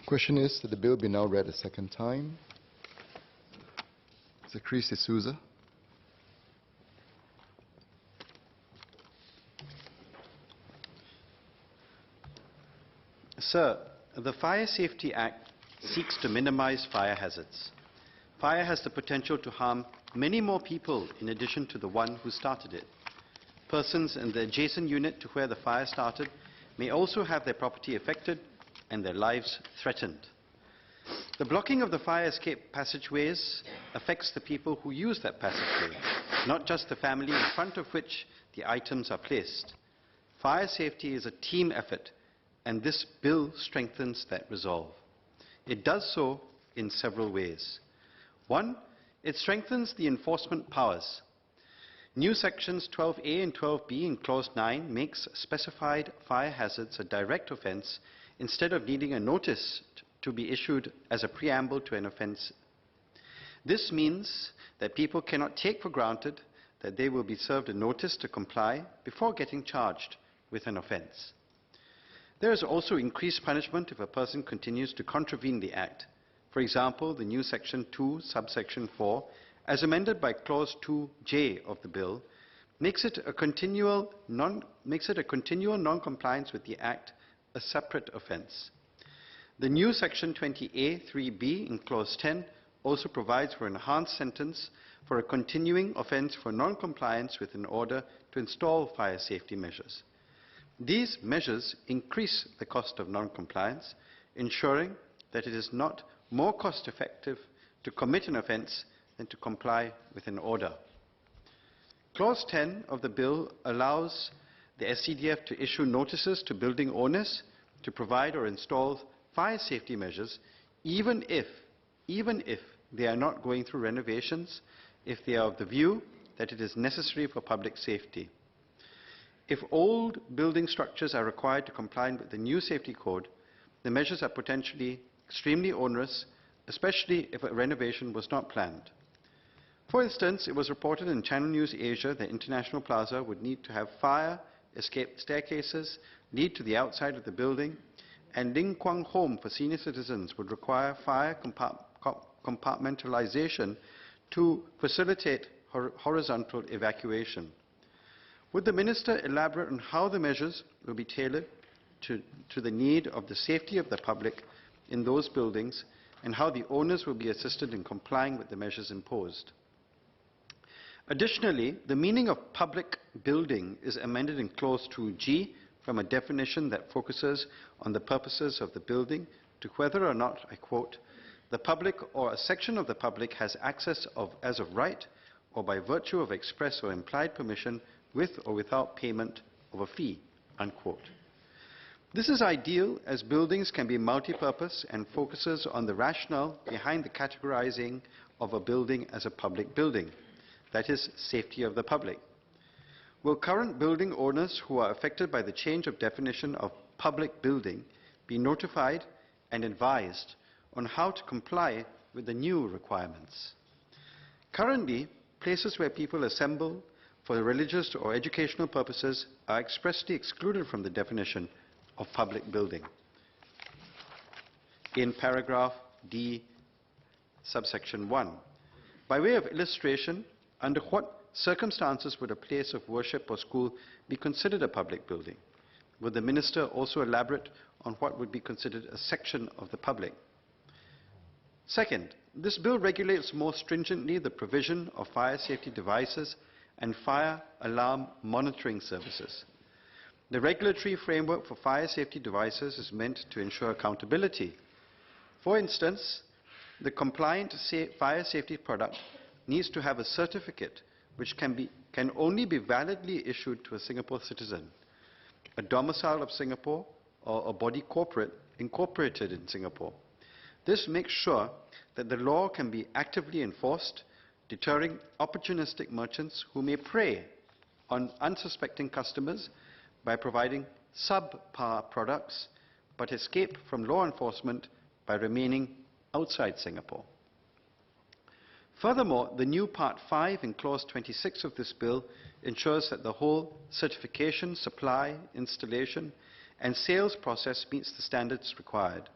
Question is that the bill be now read a second time. Mr. Souza. Sir, the Fire Safety Act seeks to minimize fire hazards. Fire has the potential to harm many more people in addition to the one who started it. Persons in the adjacent unit to where the fire started may also have their property affected and their lives threatened. The blocking of the fire escape passageways affects the people who use that passageway, not just the family in front of which the items are placed. Fire safety is a team effort, and this bill strengthens that resolve. It does so in several ways. One, it strengthens the enforcement powers. New sections 12A and 12B in clause 9 makes specified fire hazards a direct offence instead of needing a notice to be issued as a preamble to an offence. This means that people cannot take for granted that they will be served a notice to comply before getting charged with an offence. There is also increased punishment if a person continues to contravene the Act. For example, the new Section 2, subsection 4, as amended by Clause 2J of the bill, makes it a continual non-compliance with the Act a separate offence. The new Section 20A 3B in Clause 10 also provides for an enhanced sentence for a continuing offence for non-compliance with an order to install fire safety measures. These measures increase the cost of non-compliance, ensuring that it is not more cost-effective to commit an offence than to comply with an order. Clause 10 of the bill allows the SCDF to issue notices to building owners to provide or install fire safety measures, even if they are not going through renovations, if they are of the view that it is necessary for public safety. If old building structures are required to comply with the new safety code, the measures are potentially extremely onerous, especially if a renovation was not planned. For instance, it was reported in Channel News Asia that International Plaza would need to have fire escape staircases lead to the outside of the building, and Ling Kwang Home for senior citizens would require fire compartmentalization to facilitate horizontal evacuation. Would the Minister elaborate on how the measures will be tailored to the need of the safety of the public in those buildings, and how the owners will be assisted in complying with the measures imposed? Additionally, the meaning of public building is amended in Clause 2G from a definition that focuses on the purposes of the building to whether or not, I quote, the public or a section of the public has access as of right or by virtue of express or implied permission with or without payment of a fee, unquote. This is ideal as buildings can be multi-purpose and focuses on the rationale behind the categorizing of a building as a public building, that is, safety of the public. Will current building owners who are affected by the change of definition of public building be notified and advised on how to comply with the new requirements? Currently, places where people assemble for religious or educational purposes are expressly excluded from the definition of public building. In paragraph D, subsection 1. By way of illustration, under what circumstances would a place of worship or school be considered a public building? Would the Minister also elaborate on what would be considered a section of the public? Second, this bill regulates more stringently the provision of fire safety devices and fire alarm monitoring services. The regulatory framework for fire safety devices is meant to ensure accountability. For instance, the compliant fire safety product needs to have a certificate which can only be validly issued to a Singapore citizen, a domicile of Singapore, or a body corporate incorporated in Singapore. This makes sure that the law can be actively enforced, deterring opportunistic merchants who may prey on unsuspecting customers by providing subpar products but escape from law enforcement by remaining outside Singapore. Furthermore, the new Part 5 in Clause 26 of this bill ensures that the whole certification, supply, installation and sales process meets the standards required,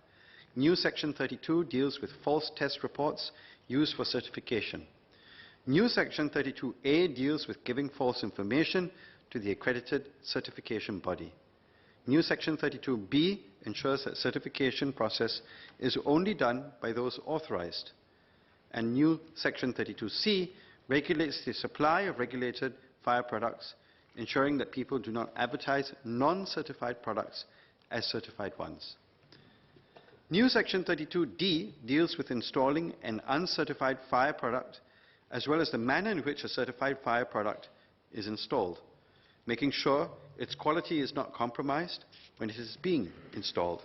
New Section 32 deals with false test reports used for certification. New Section 32A deals with giving false information to the accredited certification body. New Section 32B ensures that certification process is only done by those authorized. And new Section 32C regulates the supply of regulated fire products, ensuring that people do not advertise non-certified products as certified ones. New Section 32D deals with installing an uncertified fire product, as well as the manner in which a certified fire product is installed, making sure its quality is not compromised when it is being installed.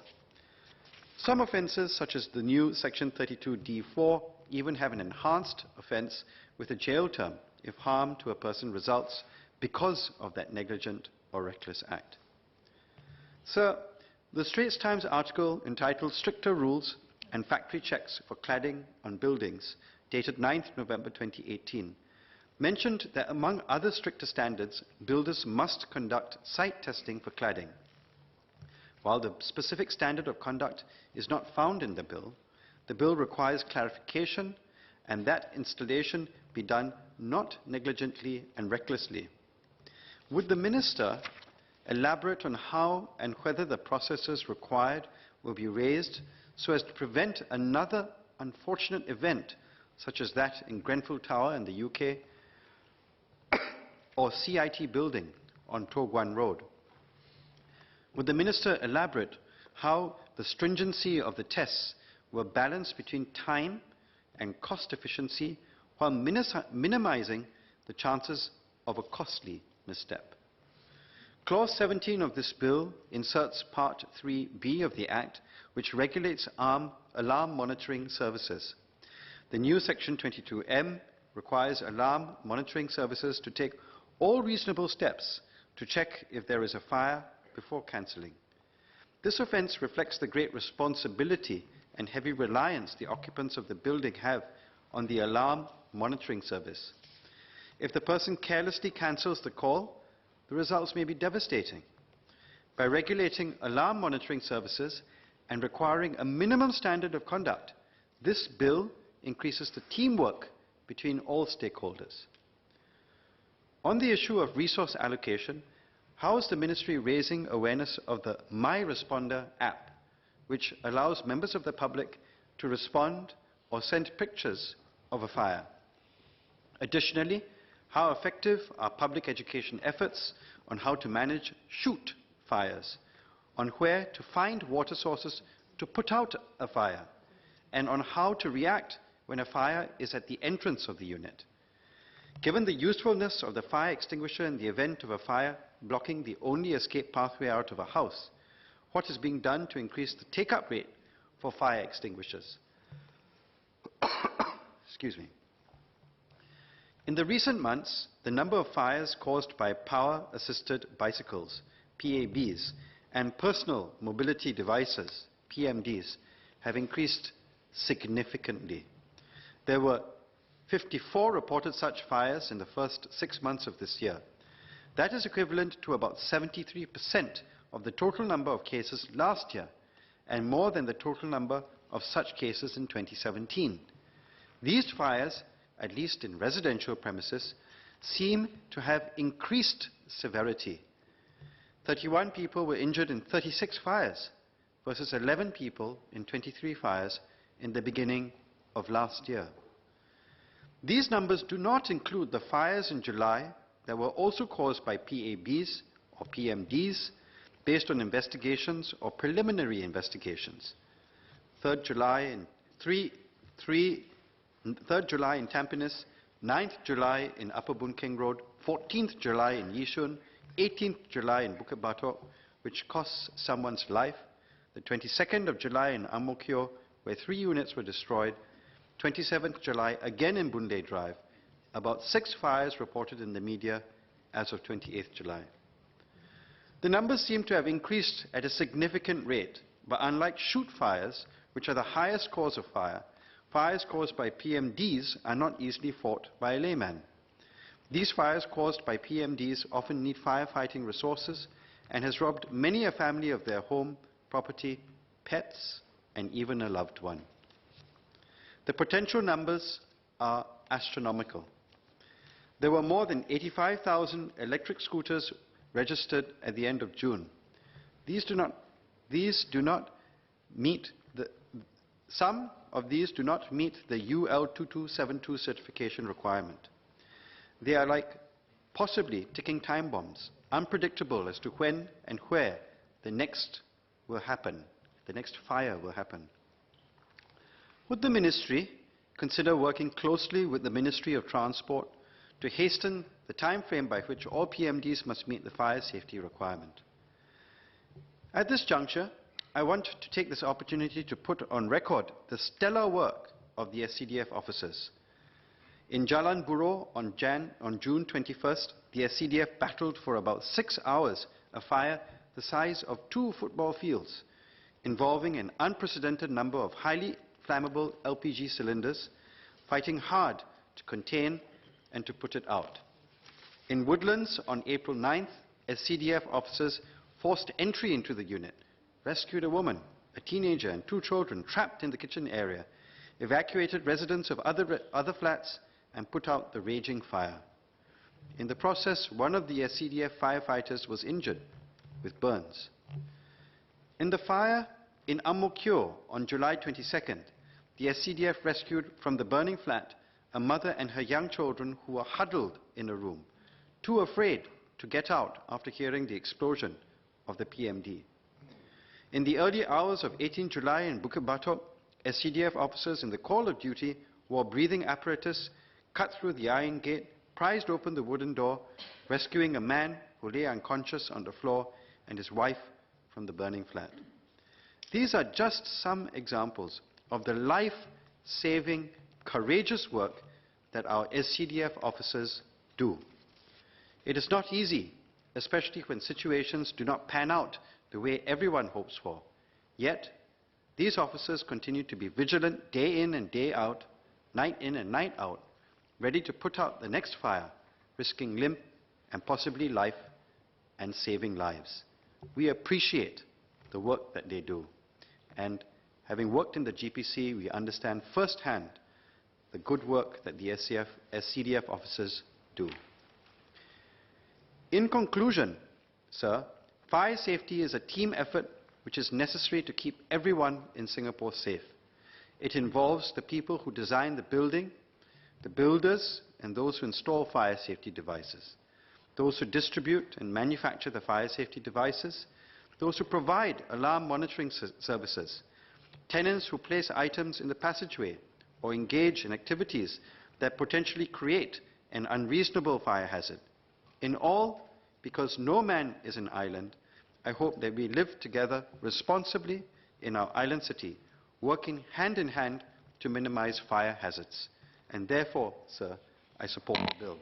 Some offences, such as the new Section 32D4, even have an enhanced offence with a jail term if harm to a person results because of that negligent or reckless act. Sir, the Straits Times article entitled Stricter Rules and Factory Checks for Cladding on Buildings, dated 9th November 2018, mentioned that among other stricter standards, builders must conduct site testing for cladding. While the specific standard of conduct is not found in the bill requires clarification and that installation be done not negligently and recklessly. Would the Minister elaborate on how and whether the processes required will be raised so as to prevent another unfortunate event such as that in Grenfell Tower in the UK or CIT building on To Guan Road? Would the Minister elaborate how the stringency of the tests were balanced between time and cost efficiency while minimizing the chances of a costly misstep? Clause 17 of this bill inserts Part 3B of the Act, which regulates alarm monitoring services. The new Section 22M requires alarm monitoring services to take all reasonable steps to check if there is a fire before cancelling. This offence reflects the great responsibility and heavy reliance the occupants of the building have on the alarm monitoring service. If the person carelessly cancels the call, the results may be devastating. By regulating alarm monitoring services and requiring a minimum standard of conduct, this bill increases the teamwork between all stakeholders. On the issue of resource allocation, how is the Ministry raising awareness of the My Responder app, which allows members of the public to respond or send pictures of a fire? Additionally, how effective are public education efforts on how to manage shoot fires, on where to find water sources to put out a fire, and on how to react when a fire is at the entrance of the unit? Given the usefulness of the fire extinguisher in the event of a fire blocking the only escape pathway out of a house, what is being done to increase the take-up rate for fire extinguishers? Excuse me. In the recent months, the number of fires caused by power-assisted bicycles, PABs, and personal mobility devices, PMDs, have increased significantly. There were 54 reported such fires in the first 6 months of this year. That is equivalent to about 73% of the total number of cases last year, and more than the total number of such cases in 2017. These fires, at least in residential premises, seem to have increased severity. 31 people were injured in 36 fires versus 11 people in 23 fires in the beginning of last year. These numbers do not include the fires in July that were also caused by PABs or PMDs based on investigations or preliminary investigations. 3rd July in Tampines, 9th July in Upper Boon Keng Road, 14th July in Yishun, 18th July in Bukit Batok, which costs someone's life, the 22nd of July in Ang Mo Kio, where 3 units were destroyed, 27th July again in Boon Lay Drive, about 6 fires reported in the media as of 28th July. The numbers seem to have increased at a significant rate, but unlike shoot fires, which are the highest cause of fire, fires caused by PMDs are not easily fought by a layman. These fires caused by PMDs often need firefighting resources and has robbed many a family of their home, property, pets, and even a loved one. The potential numbers are astronomical. There were more than 85,000 electric scooters registered at the end of June. Some of these do not meet the UL 2272 certification requirement. They are like possibly ticking time bombs, unpredictable as to when and where the next fire will happen. Would the Ministry consider working closely with the Ministry of Transport to hasten the time frame by which all PMDs must meet the fire safety requirement? At this juncture, I want to take this opportunity to put on record the stellar work of the SCDF officers. In Jalan Buroh on June 21st, the SCDF battled for about 6 hours a fire the size of 2 football fields, involving an unprecedented number of highly flammable LPG cylinders, fighting hard to contain and to put it out. In Woodlands on April 9th, SCDF officers forced entry into the unit, rescued a woman, a teenager and 2 children trapped in the kitchen area, evacuated residents of other flats and put out the raging fire. In the process, one of the SCDF firefighters was injured with burns. In the fire in Ang Mo Kio on July 22nd, the SCDF rescued from the burning flat a mother and her young children who were huddled in a room, too afraid to get out after hearing the explosion of the PMD. In the early hours of 18 July in Bukit Batok, SCDF officers in the call of duty wore breathing apparatus, cut through the iron gate, prized open the wooden door, rescuing a man who lay unconscious on the floor and his wife from the burning flat. These are just some examples of the life-saving, courageous work that our SCDF officers do. It is not easy, especially when situations do not pan out the way everyone hopes for. Yet, these officers continue to be vigilant day in and day out, night in and night out, ready to put out the next fire, risking limb and possibly life and saving lives. We appreciate the work that they do. And having worked in the GPC, we understand firsthand the good work that the SCDF officers do. In conclusion, sir, fire safety is a team effort which is necessary to keep everyone in Singapore safe. It involves the people who design the building, the builders, and those who install fire safety devices, those who distribute and manufacture the fire safety devices, those who provide alarm monitoring services, tenants who place items in the passageway or engage in activities that potentially create an unreasonable fire hazard. In all, because no man is an island, I hope that we live together responsibly in our island city, working hand in hand to minimize fire hazards. And therefore, sir, I support the bill.